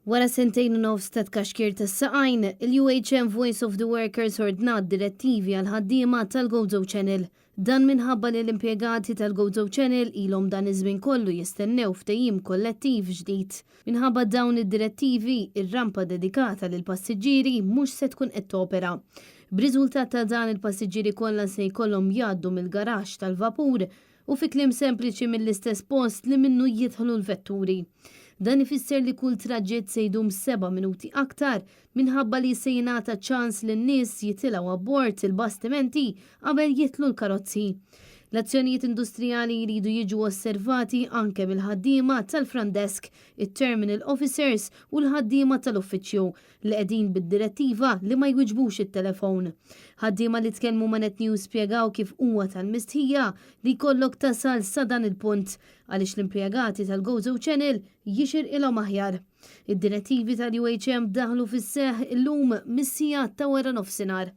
Wara sentejn u nofs ta' tkaxkir tas-saqajn, il-UHM Voice of the Workers ordnat direttivi għal ħaddiema tal-Gozo Channel. Dan minħabba li l-impjegati tal-Gozo Channel ilhom dan iż-żmien kollu jistennew ftehim kollettiv ġdid. Minħabba dawn id-direttivi, ir-rampa dedikata lil passiġġieri mhux se tkun qed topera. B'riżultat ta' dan il-passiġġieri kollha se jkollhom jgħaddu mill-garaxx tal-vapur u fi kliem sempliċi mill-istess post li minnu jidħlu l-vetturi. Dan ifisser li kull traġġett se jdum 7 minuti aktar minħabba li se jingħata ċans lin-nies jitilgħu abbord il-bastimenti qabel jitlu l-karozzi. L-azzjonijiet industrijali jridu jiġu osservati anke mill-ħaddiema tal-front desk, it-terminal officers u l-ħaddiema tal-uffiċċju li qegħdin bid-direttiva li ma jwiġbux it-telefon. Ħaddiema li tkellmu ma' Net News spjegaw kif huwa tal-mistħija li jkollok tasal sa dan il-punt għaliex l-impjegati tal-Gozo Channel jixirqilhom aħjar. Id-direttivi tal-UHM daħlu fis-seħħ illum mis-sigħat ta' wara nofsinhar.